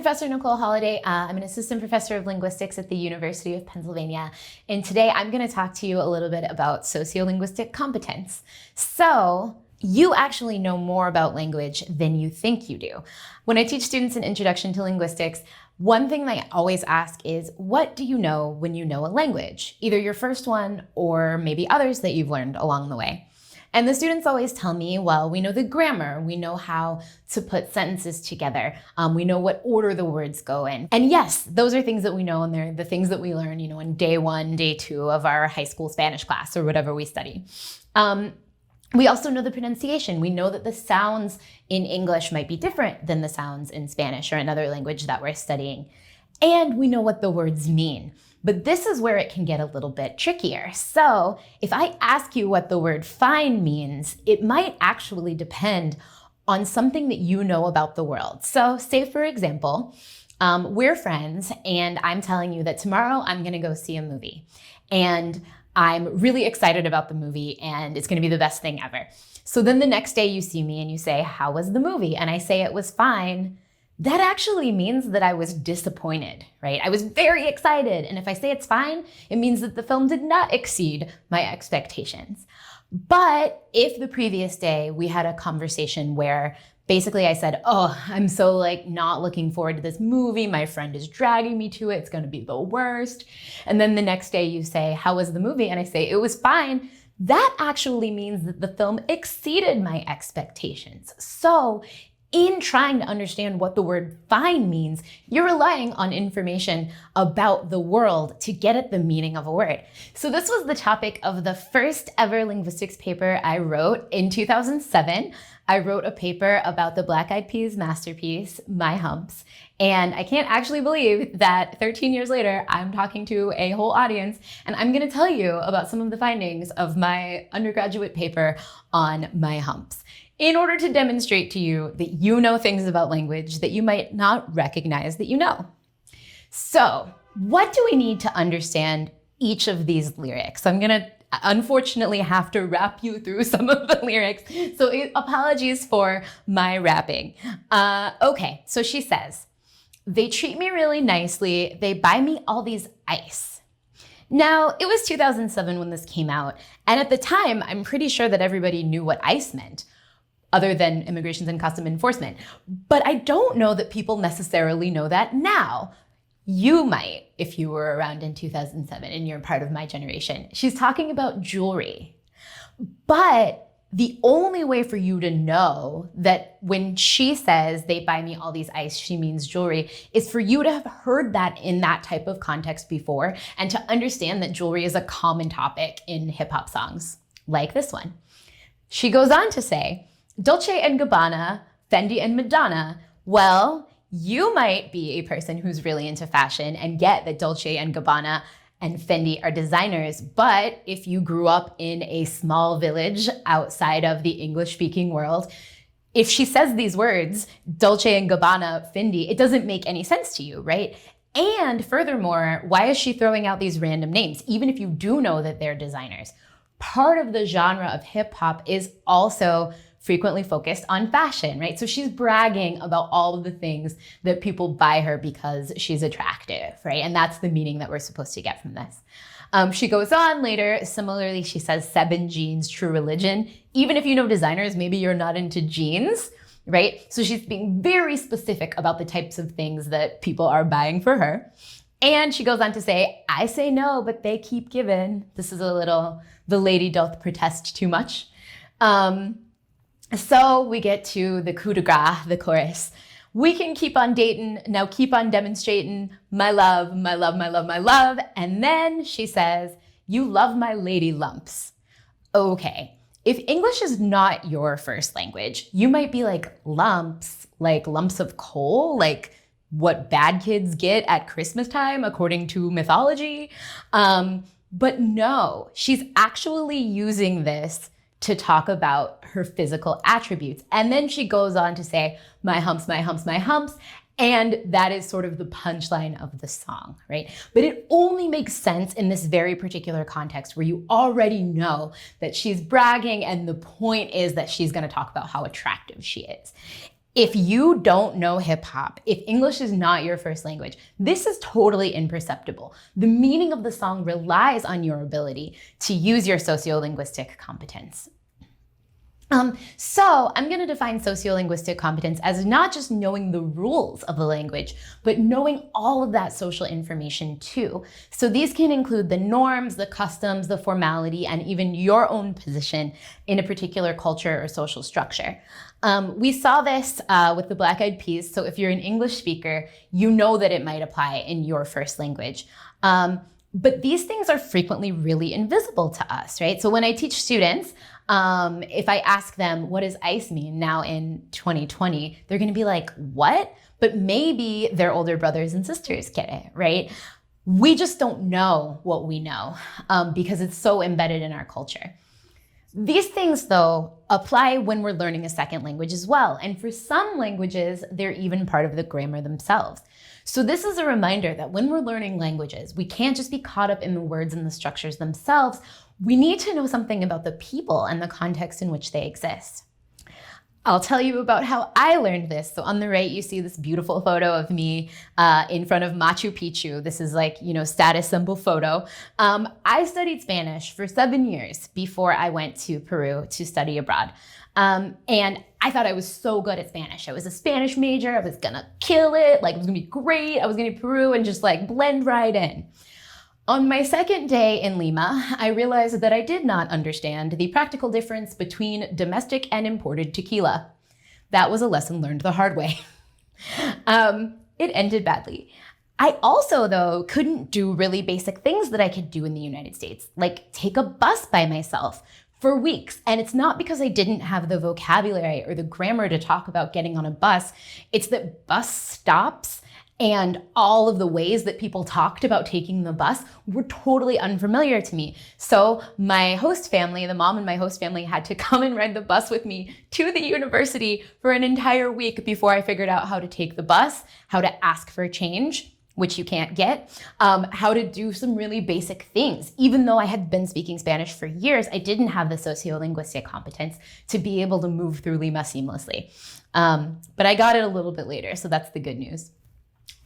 Professor Nicole Holliday. I'm an assistant professor of linguistics at the University of Pennsylvania. And today I'm going to talk to you a little bit about sociolinguistic competence. So you actually know more about language than you think you do. When I teach students an introduction to linguistics, one thing I always ask is, what do you know when you know a language? Either your first one or maybe others that you've learned along the way. And the students always tell me, well, we know the grammar, we know how to put sentences together, we know what order the words go in. And yes, those are things that we know, and they're the things that we learn, in day 1, day 2 of our high school Spanish class or whatever we study. We also know the pronunciation. We know that the sounds in English might be different than the sounds in Spanish or another language that we're studying. And we know what the words mean. But this is where it can get a little bit trickier. So if I ask you what the word fine means, it might actually depend on something that you know about the world. So say, for example, we're friends and I'm telling you that tomorrow I'm gonna go see a movie. And I'm really excited about the movie and it's gonna be the best thing ever. So then the next day you see me and you say, how was the movie? And I say it was fine. That actually means that I was disappointed, right? I was very excited. And if I say it's fine, it means that the film did not exceed my expectations. But if the previous day we had a conversation where basically I said, oh, I'm so not looking forward to this movie. My friend is dragging me to it. It's gonna be the worst. And then the next day you say, how was the movie? And I say, it was fine. That actually means that the film exceeded my expectations. So in trying to understand what the word fine means, you're relying on information about the world to get at the meaning of a word. So this was the topic of the first ever linguistics paper I wrote in 2007. I wrote a paper about the Black Eyed Peas masterpiece, My Humps. And I can't actually believe that 13 years later, I'm talking to a whole audience and I'm gonna tell you about some of the findings of my undergraduate paper on My Humps, in order to demonstrate to you that you know things about language that you might not recognize that you know. So what do we need to understand each of these lyrics? I'm gonna unfortunately have to rap you through some of the lyrics, so apologies for my rapping. Okay, so she says, they treat me really nicely, they buy me all these ice. Now, it was 2007 when this came out, and at the time, I'm pretty sure that everybody knew what ice meant, other than Immigration and Customs Enforcement. But I don't know that people necessarily know that now. You might, if you were around in 2007 and you're part of my generation. She's talking about jewelry. But the only way for you to know that when she says they buy me all these ice, she means jewelry, is for you to have heard that in that type of context before and to understand that jewelry is a common topic in hip hop songs like this one. She goes on to say, Dolce & Gabbana, Fendi and Madonna. Well, you might be a person who's really into fashion and get that Dolce & Gabbana and Fendi are designers, but if you grew up in a small village outside of the English-speaking world, if she says these words, Dolce & Gabbana, Fendi, it doesn't make any sense to you, right? And furthermore, why is she throwing out these random names, even if you do know that they're designers? Part of the genre of hip hop is also frequently focused on fashion, right? So she's bragging about all of the things that people buy her because she's attractive, right? And that's the meaning that we're supposed to get from this. She goes on later, similarly, she says, 7 jeans, true religion. Even if you know designers, maybe you're not into jeans, right? So she's being very specific about the types of things that people are buying for her. And she goes on to say, I say no, but they keep giving. This is a little, the lady doth protest too much. So we get to the coup de grace, the chorus. We can keep on dating, now keep on demonstrating, my love, my love, my love, my love. And then she says, you love my lady lumps. Okay, if English is not your first language, you might be like lumps of coal, like what bad kids get at Christmas time, according to mythology. But no, she's actually using this to talk about her physical attributes. And then she goes on to say, my humps, my humps, my humps. And that is sort of the punchline of the song, right? But it only makes sense in this very particular context where you already know that she's bragging and the point is that she's gonna talk about how attractive she is. If you don't know hip hop, if English is not your first language, this is totally imperceptible. The meaning of the song relies on your ability to use your sociolinguistic competence. So I'm going to define sociolinguistic competence as not just knowing the rules of the language, but knowing all of that social information too. So these can include the norms, the customs, the formality, and even your own position in a particular culture or social structure. We saw this with the Black Eyed Peas. So if you're an English speaker, you know that it might apply in your first language. But these things are frequently really invisible to us, right? So when I teach students, if I ask them, what does ICE mean now in 2020? They're going to be like, what? But maybe their older brothers and sisters get it, right? We just don't know what we know because it's so embedded in our culture. These things, though, apply when we're learning a second language as well. And for some languages, they're even part of the grammar themselves. So this is a reminder that when we're learning languages, we can't just be caught up in the words and the structures themselves. We need to know something about the people and the context in which they exist. I'll tell you about how I learned this. So on the right, you see this beautiful photo of me in front of Machu Picchu. This is like, status symbol photo. I studied Spanish for 7 years before I went to Peru to study abroad. And I thought I was so good at Spanish. I was a Spanish major. I was gonna kill it. Like, it was gonna be great. I was gonna be Peru and just like blend right in. On my second day in Lima, I realized that I did not understand the practical difference between domestic and imported tequila. That was a lesson learned the hard way. It ended badly. I also, though, couldn't do really basic things that I could do in the United States, like take a bus by myself for weeks. And it's not because I didn't have the vocabulary or the grammar to talk about getting on a bus. It's that bus stops and all of the ways that people talked about taking the bus were totally unfamiliar to me. So my host family, the mom in my host family, had to come and ride the bus with me to the university for an entire week before I figured out how to take the bus, how to ask for change, which you can't get, how to do some really basic things. Even though I had been speaking Spanish for years, I didn't have the sociolinguistic competence to be able to move through Lima seamlessly. But I got it a little bit later, so that's the good news.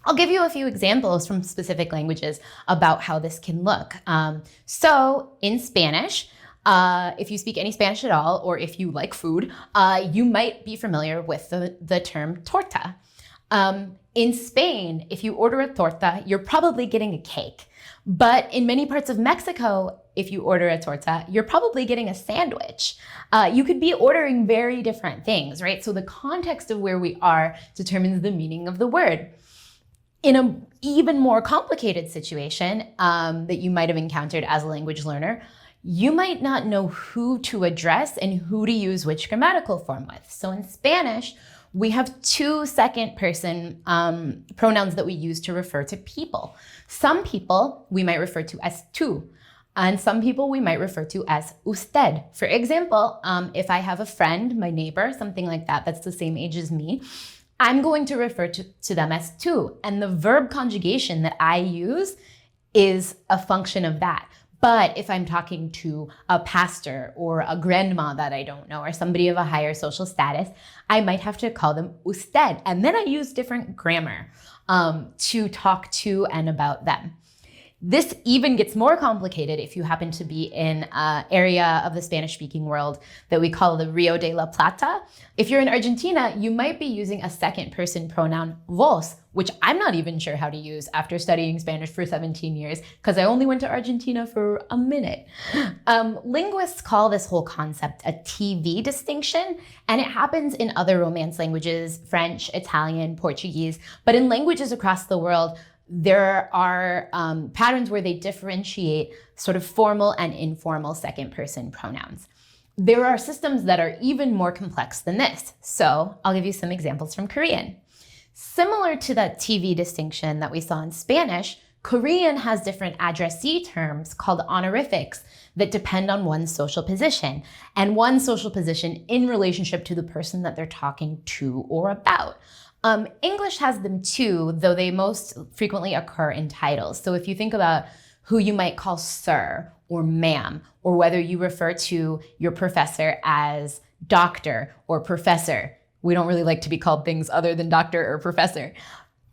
I'll give you a few examples from specific languages about how this can look. So in Spanish, if you speak any Spanish at all, or if you like food, you might be familiar with the term torta. In Spain, if you order a torta, you're probably getting a cake. But in many parts of Mexico, if you order a torta, you're probably getting a sandwich. You could be ordering very different things, right? So the context of where we are determines the meaning of the word. In an even more complicated situation that you might have encountered as a language learner, you might not know who to address and who to use which grammatical form with. So in Spanish, we have 2 second person pronouns that we use to refer to people. Some people we might refer to as tú, and some people we might refer to as usted. For example, if I have a friend, my neighbor, something like that, that's the same age as me, I'm going to refer to them as tú. And the verb conjugation that I use is a function of that. But if I'm talking to a pastor or a grandma that I don't know, or somebody of a higher social status, I might have to call them usted. And then I use different grammar to talk to and about them. This even gets more complicated if you happen to be in an area of the Spanish-speaking world that we call the Rio de la Plata. If you're in Argentina, you might be using a second-person pronoun vos, which I'm not even sure how to use after studying Spanish for 17 years, because I only went to Argentina for a minute. Linguists call this whole concept a TV distinction, and it happens in other Romance languages, French, Italian, Portuguese, but in languages across the world, there are patterns where they differentiate sort of formal and informal second-person pronouns. There are systems that are even more complex than this. So I'll give you some examples from Korean. Similar to that TV distinction that we saw in Spanish, Korean has different addressee terms called honorifics that depend on one's social position and one's social position in relationship to the person that they're talking to or about. English has them too, though they most frequently occur in titles. So if you think about who you might call sir or ma'am, or whether you refer to your professor as doctor or professor, We don't really like to be called things other than doctor or professor.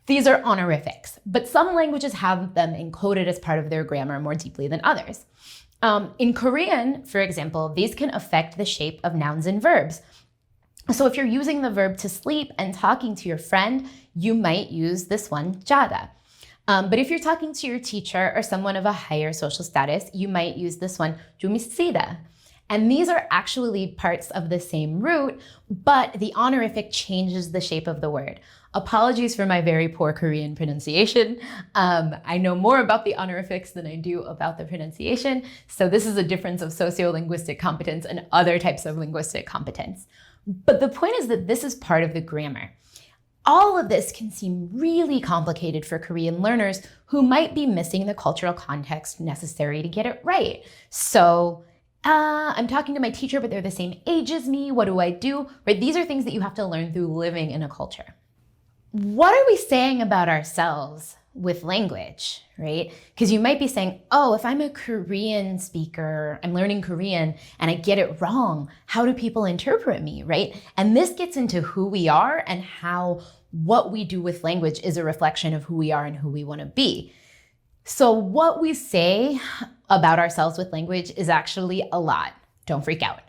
These are honorifics, but some languages have them encoded as part of their grammar more deeply than others. In Korean, for example, these can affect the shape of nouns and verbs. So if you're using the verb to sleep and talking to your friend, you might use this one, jada. But if you're talking to your teacher or someone of a higher social status, you might use this one, 주미쓰다. And these are actually parts of the same root, but the honorific changes the shape of the word. Apologies for my very poor Korean pronunciation. I know more about the honorifics than I do about the pronunciation. So this is a difference of sociolinguistic competence and other types of linguistic competence. But the point is that this is part of the grammar. All of this can seem really complicated for Korean learners who might be missing the cultural context necessary to get it right. So I'm talking to my teacher, but they're the same age as me. What do I do? Right? These are things that you have to learn through living in a culture. What are we saying about ourselves with language, right? Because you might be saying, oh, if I'm a Korean speaker, I'm learning Korean and I get it wrong, how do people interpret me, right? And this gets into who we are and how what we do with language is a reflection of who we are and who we want to be. So what we say about ourselves with language is actually a lot. Don't freak out.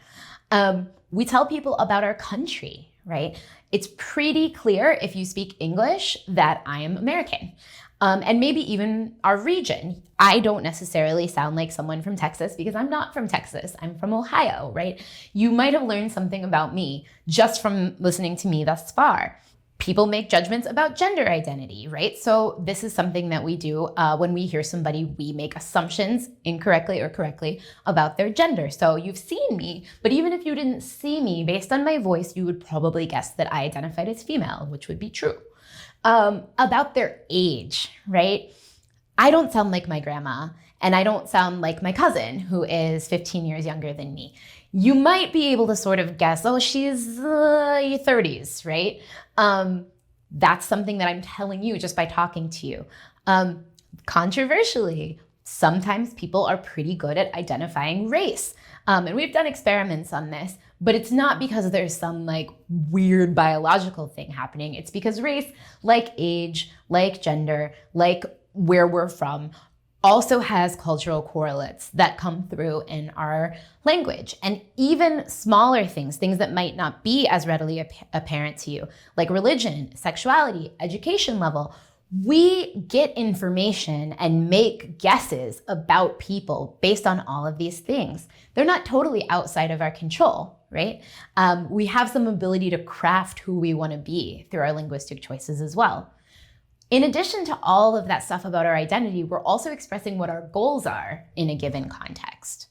We tell people about our country, right? It's pretty clear if you speak English that I am American. And maybe even our region. I don't necessarily sound like someone from Texas because I'm not from Texas. I'm from Ohio, right? You might have learned something about me just from listening to me thus far. People make judgments about gender identity, right? So this is something that we do when we hear somebody, we make assumptions incorrectly or correctly about their gender. So you've seen me, but even if you didn't see me, based on my voice, you would probably guess that I identified as female, which would be true. About their age, right? I don't sound like my grandma, and I don't sound like my cousin, who is 15 years younger than me. You might be able to sort of guess, oh, she's 30s, right? That's something that I'm telling you just by talking to you. Controversially, sometimes people are pretty good at identifying race. And we've done experiments on this, but it's not because there's some like weird biological thing happening. It's because race, like age, like gender, like where we're from, also has cultural correlates that come through in our language. And even smaller things that might not be as readily apparent to you, like religion, sexuality, education level, we get information and make guesses about people based on all of these things. They're not totally outside of our control, right? We have some ability to craft who we want to be through our linguistic choices as well. In addition to all of that stuff about our identity, we're also expressing what our goals are in a given context.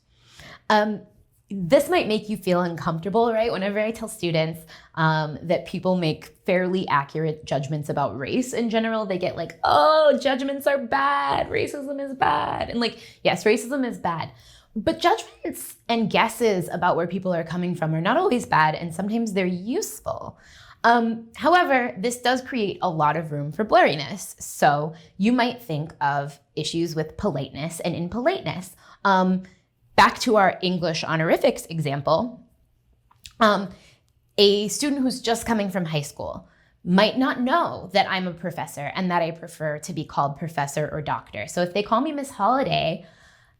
This might make you feel uncomfortable, right? Whenever I tell students that people make fairly accurate judgments about race in general, they get like, oh, judgments are bad, racism is bad. And like, yes, racism is bad. But judgments and guesses about where people are coming from are not always bad, and sometimes they're useful. However, this does create a lot of room for blurriness. So you might think of issues with politeness and impoliteness. Back to our English honorifics example, a student who's just coming from high school might not know that I'm a professor and that I prefer to be called professor or doctor. So if they call me Miss Holliday,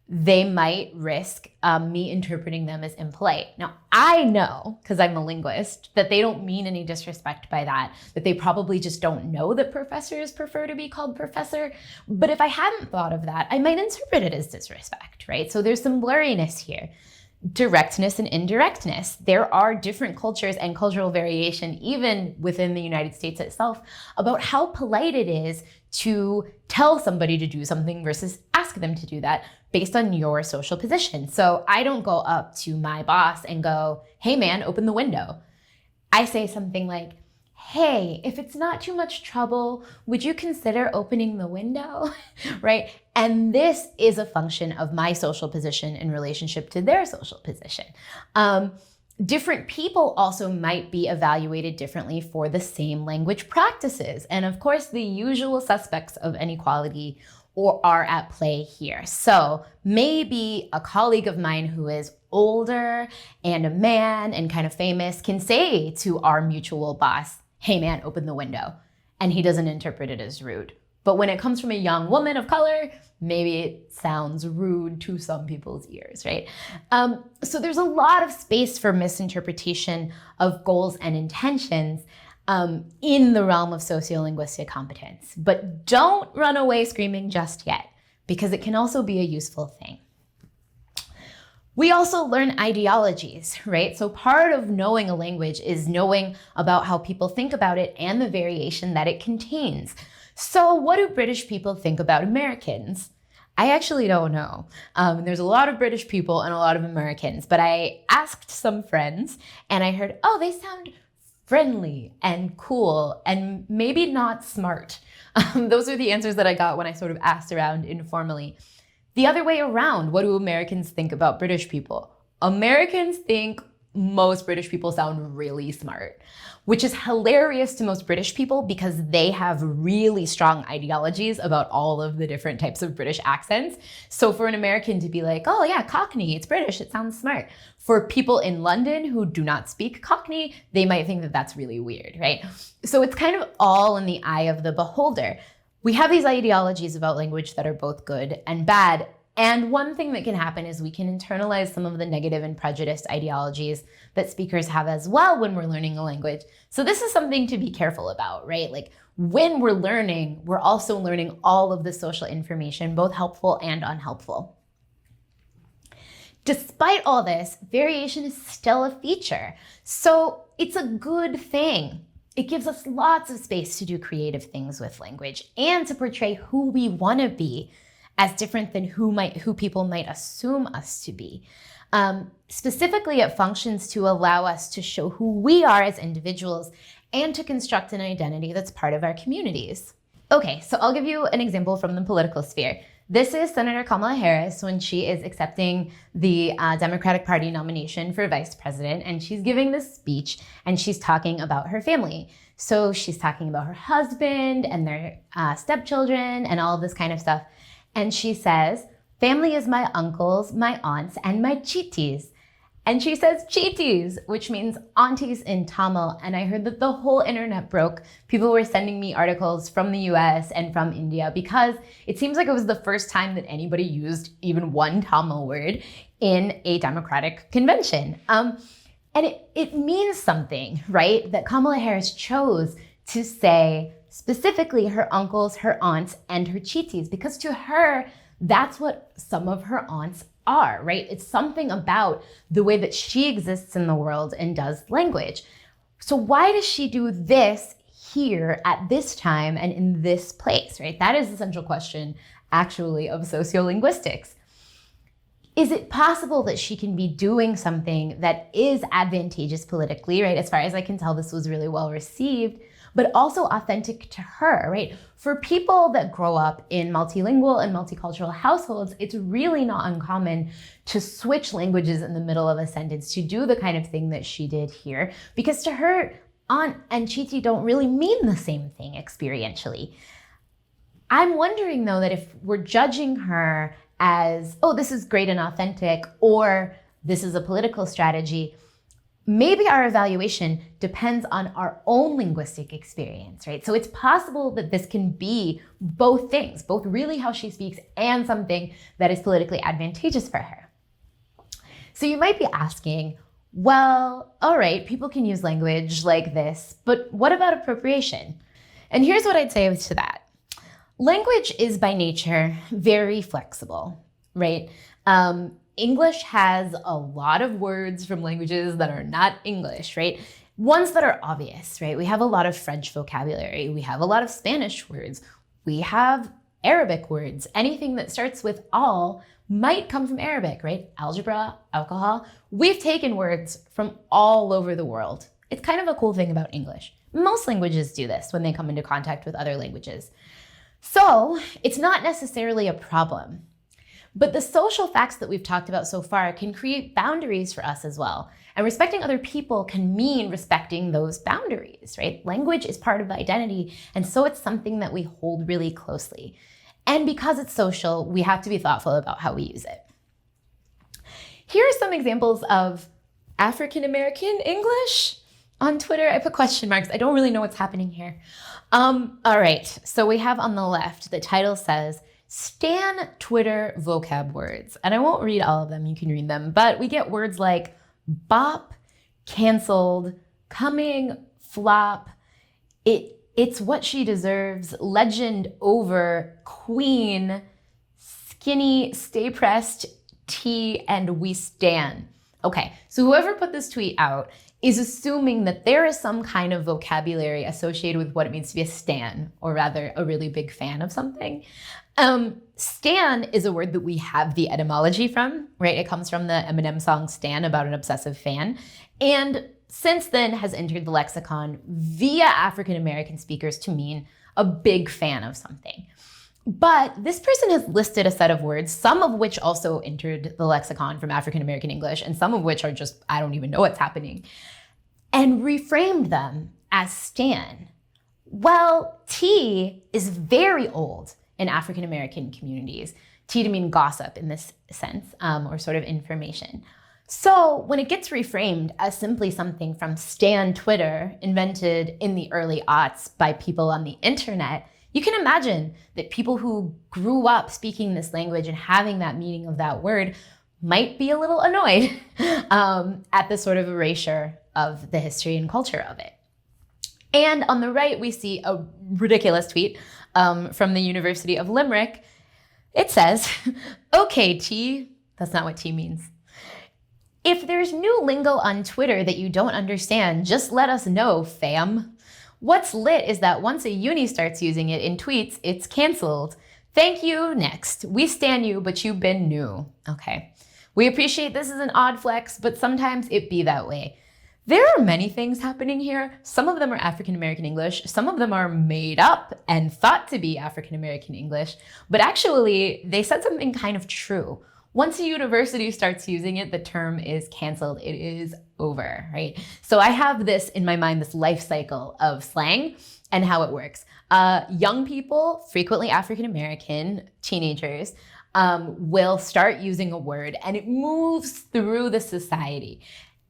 they might risk me interpreting them as impolite. Now, I know, because I'm a linguist, that they don't mean any disrespect by that they probably just don't know that professors prefer to be called professor. But if I hadn't thought of that, I might interpret it as disrespect, right? So there's some blurriness here. Directness and indirectness. There are different cultures and cultural variation, even within the United States itself, about how polite it is to tell somebody to do something versus ask them to do that based on your social position. So I don't go up to my boss and go, hey man, open the window. I say something like, hey, if it's not too much trouble, would you consider opening the window, right? And this is a function of my social position in relationship to their social position. Different people also might be evaluated differently for the same language practices. And of course, the usual suspects of inequality or are at play here. So maybe a colleague of mine who is older and a man and kind of famous can say to our mutual boss, "Hey man, open the window." And he doesn't interpret it as rude. But when it comes from a young woman of color, maybe it sounds rude to some people's ears, right? So there's a lot of space for misinterpretation of goals and intentions in the realm of sociolinguistic competence. But don't run away screaming just yet, because it can also be a useful thing. We also learn ideologies, right? So part of knowing a language is knowing about how people think about it and the variation that it contains. So what do British people think about Americans? I actually don't know. There's a lot of British people and a lot of Americans, but I asked some friends and I heard, oh, they sound friendly and cool and maybe not smart. Those are the answers that I got when I sort of asked around informally. The other way around, what do Americans think about British people? Americans think most British people sound really smart, which is hilarious to most British people because they have really strong ideologies about all of the different types of British accents. So for an American to be like, oh yeah, Cockney, it's British, it sounds smart. For people in London who do not speak Cockney, they might think that that's really weird, right? So it's kind of all in the eye of the beholder. We have these ideologies about language that are both good and bad. And one thing that can happen is we can internalize some of the negative and prejudiced ideologies that speakers have as well when we're learning a language. So this is something to be careful about, right? Like when we're learning, we're also learning all of the social information, both helpful and unhelpful. Despite all this, variation is still a feature. So it's a good thing. It gives us lots of space to do creative things with language and to portray who we want to be as different than who people might assume us to be. Specifically, it functions to allow us to show who we are as individuals and to construct an identity that's part of our communities. Okay, so I'll give you an example from the political sphere. This is Senator Kamala Harris when she is accepting the Democratic Party nomination for vice president, and she's giving this speech and she's talking about her family. So she's talking about her husband and their stepchildren and all of this kind of stuff. And she says, family is my uncles, my aunts, and my chitis. And she says chitis, which means aunties in Tamil. And I heard that the whole internet broke. People were sending me articles from the US and from India because it seems like it was the first time that anybody used even one Tamil word in a democratic convention. And it means something, right? That Kamala Harris chose to say specifically her uncles, her aunts, and her chitis, because to her, that's what some of her aunts are, right? It's something about the way that she exists in the world and does language. So why does she do this here at this time and in this place, right? That is the central question, actually, of sociolinguistics. Is it possible that she can be doing something that is advantageous politically, right? As far as I can tell, this was really well received, but also authentic to her, right? For people that grow up in multilingual and multicultural households, it's really not uncommon to switch languages in the middle of a sentence, to do the kind of thing that she did here, because to her, aunt and chiti don't really mean the same thing experientially. I'm wondering though that if we're judging her as, oh, this is great and authentic, or this is a political strategy, maybe our evaluation depends on our own linguistic experience, right? So it's possible that this can be both things, both really how she speaks and something that is politically advantageous for her. So you might be asking, well, all right, people can use language like this, but what about appropriation? And here's what I'd say to that. Language is by nature very flexible, right? English has a lot of words from languages that are not English, right? Ones that are obvious, right? We have a lot of French vocabulary. We have a lot of Spanish words. We have Arabic words. Anything that starts with al might come from Arabic, right? Algebra, alcohol. We've taken words from all over the world. It's kind of a cool thing about English. Most languages do this when they come into contact with other languages. So it's not necessarily a problem. But the social facts that we've talked about so far can create boundaries for us as well. And respecting other people can mean respecting those boundaries, right? Language is part of the identity, and so it's something that we hold really closely. And because it's social, we have to be thoughtful about how we use it. Here are some examples of African American English on Twitter. I put question marks. I don't really know what's happening here. All right, so we have on the left, the title says, Stan Twitter vocab words. And I won't read all of them, you can read them, but we get words like bop, canceled, coming, flop, it's what she deserves, legend over, queen, skinny, stay pressed, tea, and we stan. Okay, so whoever put this tweet out is assuming that there is some kind of vocabulary associated with what it means to be a stan, or rather a really big fan of something. Stan is a word that we have the etymology from, right? It comes from the Eminem song Stan, about an obsessive fan. And since then has entered the lexicon via African-American speakers to mean a big fan of something. But this person has listed a set of words, some of which also entered the lexicon from African-American English, and some of which are just, I don't even know what's happening, and reframed them as stan. Well, tea is very old in African-American communities. Tea to mean gossip in this sense, or sort of information. So when it gets reframed as simply something from Stan Twitter, invented in the early aughts by people on the internet, you can imagine that people who grew up speaking this language and having that meaning of that word might be a little annoyed at the sort of erasure of the history and culture of it. And on the right, we see a ridiculous tweet from the University of Limerick. It says, okay, T, that's not what T means. If there's new lingo on Twitter that you don't understand, just let us know, fam. What's lit is that once a uni starts using it in tweets, it's canceled. Thank you, next. We stan you, but you've been new. Okay. We appreciate this is an odd flex, but sometimes it be that way. There are many things happening here. Some of them are African-American English. Some of them are made up and thought to be African-American English, but actually they said something kind of true. Once a university starts using it, the term is canceled. It is over, right? So I have this in my mind, this life cycle of slang and how it works. Young people, frequently African-American teenagers, will start using a word and it moves through the society.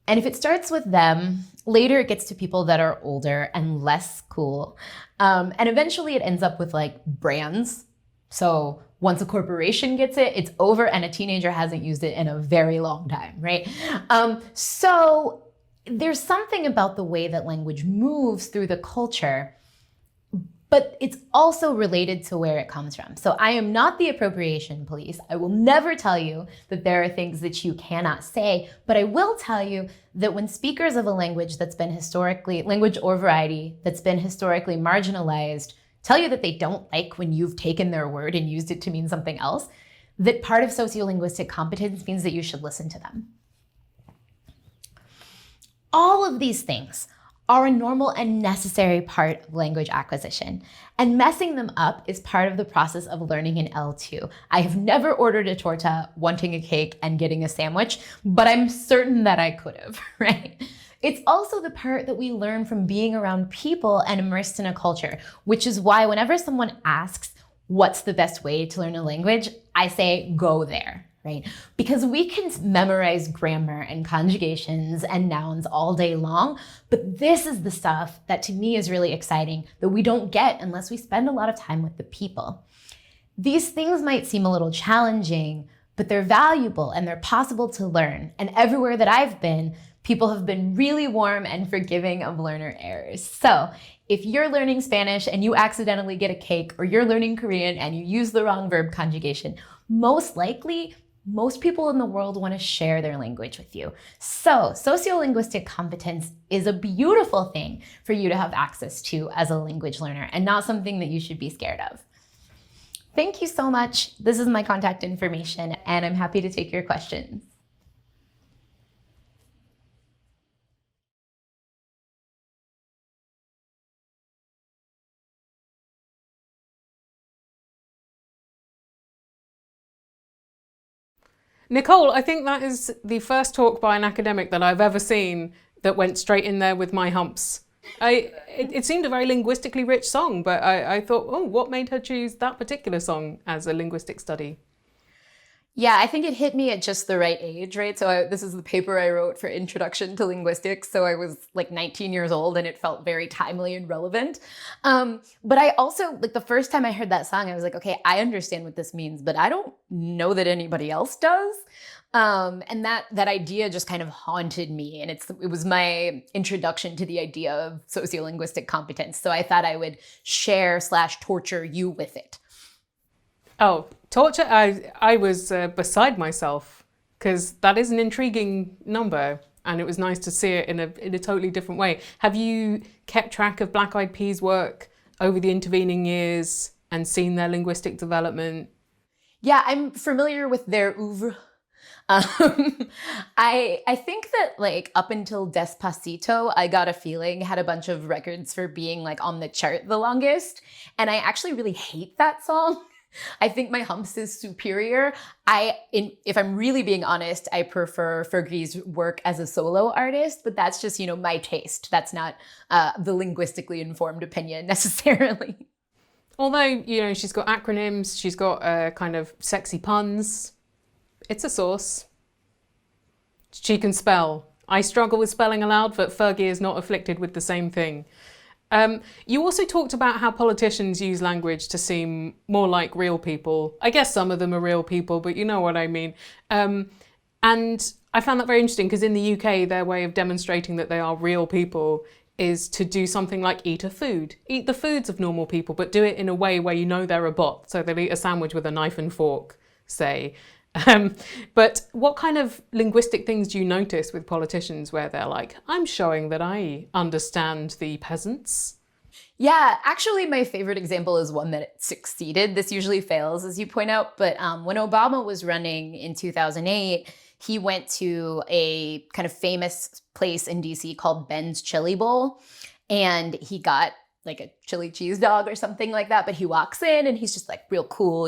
And if it starts with them, later it gets to people that are older and less cool. And eventually it ends up with like brands. So once a corporation gets it, it's over and a teenager hasn't used it in a very long time, right? So there's something about the way that language moves through the culture, but it's also related to where it comes from. So I am not the appropriation police. I will never tell you that there are things that you cannot say, but I will tell you that when speakers of a language that's been historically, language or variety, that's been historically marginalized, tell you that they don't like when you've taken their word and used it to mean something else, that part of sociolinguistic competence means that you should listen to them. All of these things are a normal and necessary part of language acquisition, and messing them up is part of the process of learning in L2. I have never ordered a torta, wanting a cake, and getting a sandwich, but I'm certain that I could have, right? It's also the part that we learn from being around people and immersed in a culture, which is why whenever someone asks, what's the best way to learn a language, I say, go there, right? Because we can memorize grammar and conjugations and nouns all day long, but this is the stuff that to me is really exciting that we don't get unless we spend a lot of time with the people. These things might seem a little challenging, but they're valuable and they're possible to learn. And everywhere that I've been, people have been really warm and forgiving of learner errors. So if you're learning Spanish and you accidentally get a cake, or you're learning Korean and you use the wrong verb conjugation, most likely, most people in the world want to share their language with you. So sociolinguistic competence is a beautiful thing for you to have access to as a language learner, and not something that you should be scared of. Thank you so much. This is my contact information, and I'm happy to take your questions. Nicole, I think that is the first talk by an academic that I've ever seen that went straight in there with my humps. It seemed a very linguistically rich song, but I thought, oh, what made her choose that particular song as a linguistic study? Yeah, I think it hit me at just the right age, right? So this is the paper I wrote for Introduction to Linguistics. So I was like 19 years old and it felt very timely and relevant. But I also, like the first time I heard that song, I was like, okay, I understand what this means, but I don't know that anybody else does. And that idea just kind of haunted me. And it was my introduction to the idea of sociolinguistic competence. So I thought I would share/torture you with it. Oh, torture! I was beside myself because that is an intriguing number, and it was nice to see it in a totally different way. Have you kept track of Black Eyed Peas' work over the intervening years and seen their linguistic development? Yeah, I'm familiar with their oeuvre. I think that like up until Despacito, I got a feeling had a bunch of records for being like on the chart the longest, and I actually really hate that song. I think My Humps is superior. If I'm really being honest, I prefer Fergie's work as a solo artist, but that's just, my taste. That's not the linguistically informed opinion necessarily. Although, she's got acronyms, she's got kind of sexy puns. It's a source. She can spell. I struggle with spelling aloud, but Fergie is not afflicted with the same thing. You also talked about how politicians use language to seem more like real people. I guess some of them are real people, but you know what I mean. And I found that very interesting because in the UK, their way of demonstrating that they are real people is to do something like eat a food. Eat the foods of normal people, but do it in a way where you know they're a bot. So they'll eat a sandwich with a knife and fork, say. But what kind of linguistic things do you notice with politicians where they're like, I'm showing that I understand the peasants? Yeah, actually, my favorite example is one that succeeded. This usually fails, as you point out. But when Obama was running in 2008, he went to a kind of famous place in DC called Ben's Chili Bowl. And he got like a chili cheese dog or something like that. But he walks in and he's just like real cool,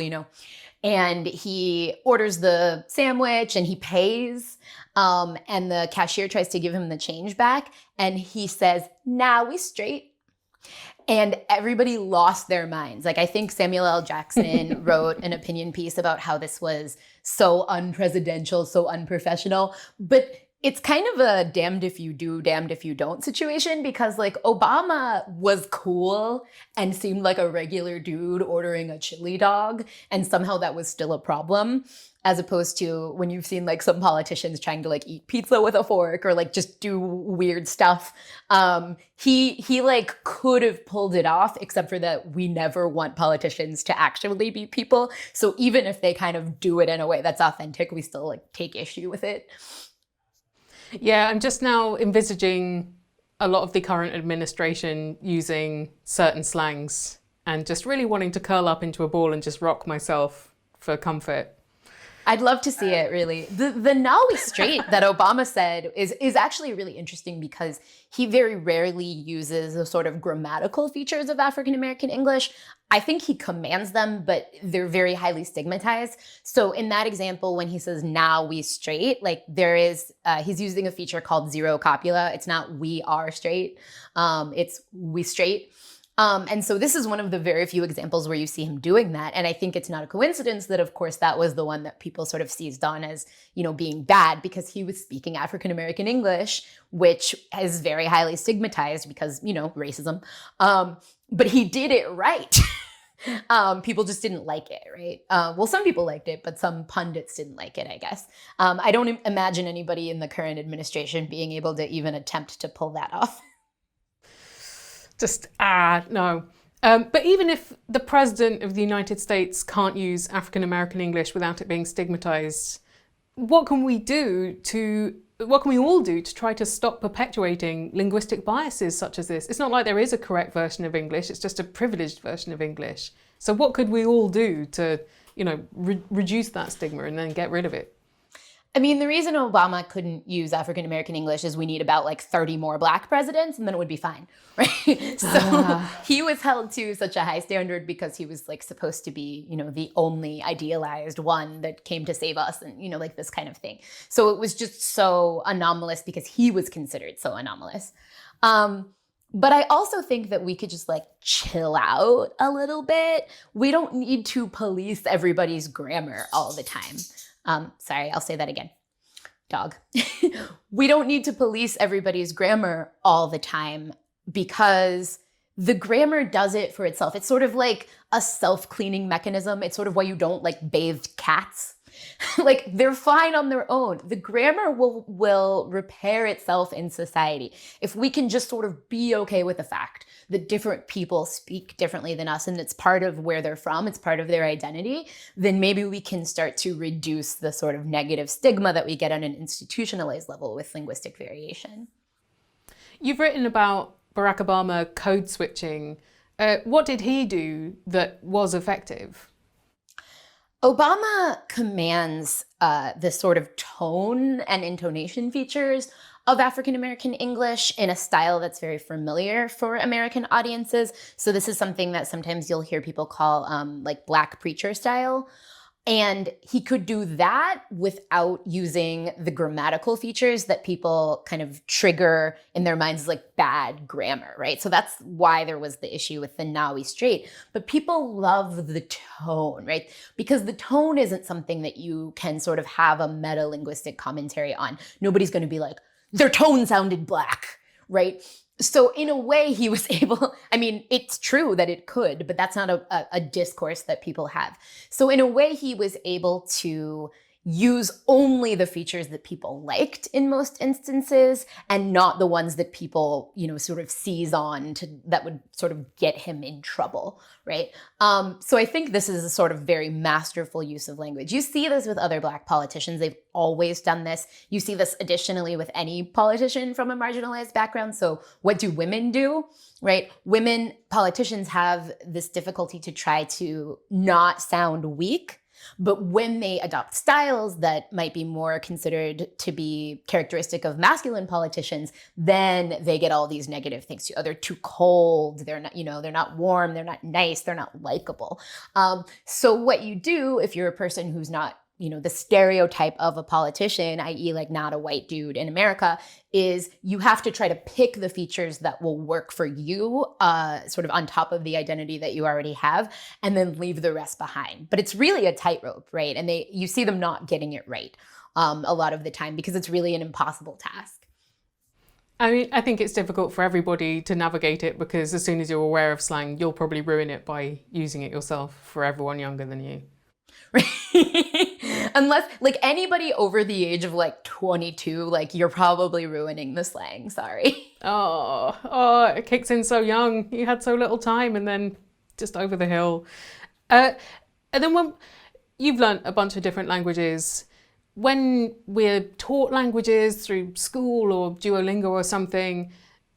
And he orders the sandwich and he pays. And the cashier tries to give him the change back. And he says, "Nah, we straight." And everybody lost their minds. Like, I think Samuel L. Jackson wrote an opinion piece about how this was so unpresidential, so unprofessional. But it's kind of a damned if you do, damned if you don't situation because like Obama was cool and seemed like a regular dude ordering a chili dog. And somehow that was still a problem, as opposed to when you've seen like some politicians trying to like eat pizza with a fork or like just do weird stuff. He like could have pulled it off, except for that we never want politicians to actually be people. So even if they kind of do it in a way that's authentic, we still like take issue with it. Yeah, I'm just now envisaging a lot of the current administration using certain slangs and just really wanting to curl up into a ball and just rock myself for comfort. I'd love to see it, really. The "now we straight" that Obama said is actually really interesting because he very rarely uses the sort of grammatical features of African American English. I think he commands them, but they're very highly stigmatized. So in that example, when he says "now we straight," like there is, he's using a feature called zero copula. It's not "we are straight," it's "we straight." And so this is one of the very few examples where you see him doing that. And I think it's not a coincidence that, of course, that was the one that people sort of seized on as, being bad because he was speaking African-American English, which is very highly stigmatized because, racism. But he did it right. People just didn't like it, right? Well, some people liked it, but some pundits didn't like it, I guess. I don't imagine anybody in the current administration being able to even attempt to pull that off. Just, no. But even if the President of the United States can't use African-American English without it being stigmatized, what can we all do to try to stop perpetuating linguistic biases such as this? It's not like there is a correct version of English, it's just a privileged version of English. So what could we all do to, reduce that stigma and then get rid of it? I mean, the reason Obama couldn't use African-American English is we need about like 30 more Black presidents and then it would be fine, right? So he was held to such a high standard because he was like supposed to be, the only idealized one that came to save us and, like this kind of thing. So it was just so anomalous because he was considered so anomalous. But I also think that we could just like chill out a little bit. We don't need to police everybody's grammar all the time. Sorry, I'll say that again. Dog. We don't need to police everybody's grammar all the time because the grammar does it for itself. It's sort of like a self-cleaning mechanism. It's sort of why you don't like bathe cats. Like they're fine on their own. The grammar will repair itself in society. If we can just sort of be okay with the fact that different people speak differently than us and it's part of where they're from, it's part of their identity, then maybe we can start to reduce the sort of negative stigma that we get on an institutionalized level with linguistic variation. You've written about Barack Obama code switching. What did he do that was effective? Obama commands the sort of tone and intonation features of African American English in a style that's very familiar for American audiences. So this is something that sometimes you'll hear people call like Black preacher style. And he could do that without using the grammatical features that people kind of trigger in their minds as like bad grammar, right? So that's why there was the issue with the Now We Straight. But people love the tone, right? Because the tone isn't something that you can sort of have a meta-linguistic commentary on. Nobody's going to be like, their tone sounded Black, right? So in a way, he was able, I mean, it's true that it could, but that's not a discourse that people have. So in a way, he was able to use only the features that people liked in most instances and not the ones that people, you know, sort of seize on to that would sort of get him in trouble, right? So I think this is a sort of very masterful use of language. You see this with other Black politicians. They've always done this. You see this additionally with any politician from a marginalized background. So what do women do, right? Women politicians have this difficulty to try to not sound weak. But when they adopt styles that might be more considered to be characteristic of masculine politicians, then they get all these negative things. Oh, they're too cold. They're not, you know, they're not warm. They're not nice. They're not likable. So what you do if you're a person who's not, you know, the stereotype of a politician, i.e. like not a white dude in America, is you have to try to pick the features that will work for you, sort of on top of the identity that you already have, and then leave the rest behind. But it's really a tightrope, right? And you see them not getting it right a lot of the time because it's really an impossible task. I mean, I think it's difficult for everybody to navigate it because as soon as you're aware of slang, you'll probably ruin it by using it yourself for everyone younger than you. Right. Unless, like, anybody over the age of, like, 22, like, you're probably ruining the slang. Sorry. Oh, it kicks in so young. You had so little time and then just over the hill. And then when you've learnt a bunch of different languages, when we're taught languages through school or Duolingo or something,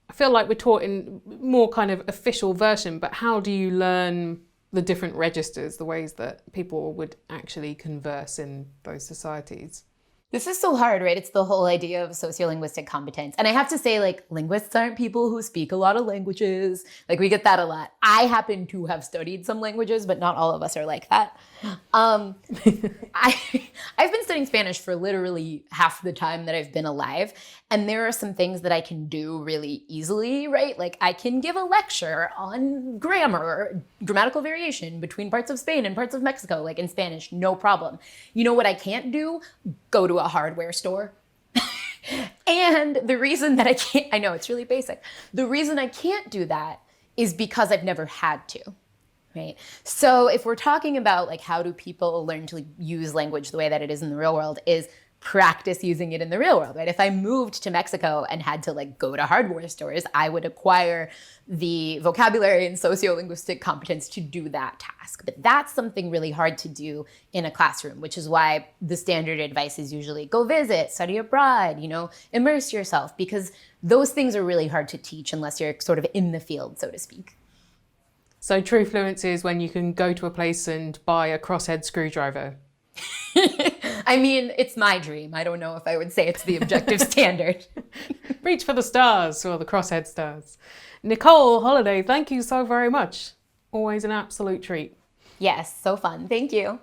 I feel like we're taught in more kind of official version, but how do you learn the different registers, the ways that people would actually converse in those societies? This is so hard, right? It's the whole idea of sociolinguistic competence. And I have to say, like, linguists aren't people who speak a lot of languages. Like, we get that a lot. I happen to have studied some languages, but not all of us are like that. I've been studying Spanish for literally half the time that I've been alive. And there are some things that I can do really easily, right? Like, I can give a lecture on grammar, grammatical variation between parts of Spain and parts of Mexico, like in Spanish, no problem. You know what I can't do? Go to a hardware store. And the reason that I can't, I know it's really basic. The reason I can't do that is because I've never had to, right? So if we're talking about like how do people learn to use language the way that it is in the real world is practice using it in the real world, right? If I moved to Mexico and had to like go to hardware stores, I would acquire the vocabulary and sociolinguistic competence to do that task. But that's something really hard to do in a classroom, which is why the standard advice is usually go visit, study abroad, you know, immerse yourself, because those things are really hard to teach unless you're sort of in the field, so to speak. So true fluency is when you can go to a place and buy a crosshead screwdriver. I mean, it's my dream. I don't know if I would say it's the objective standard. Reach for the stars, or the crosshead stars. Nicole Holliday, thank you so very much. Always an absolute treat. Yes, so fun. Thank you.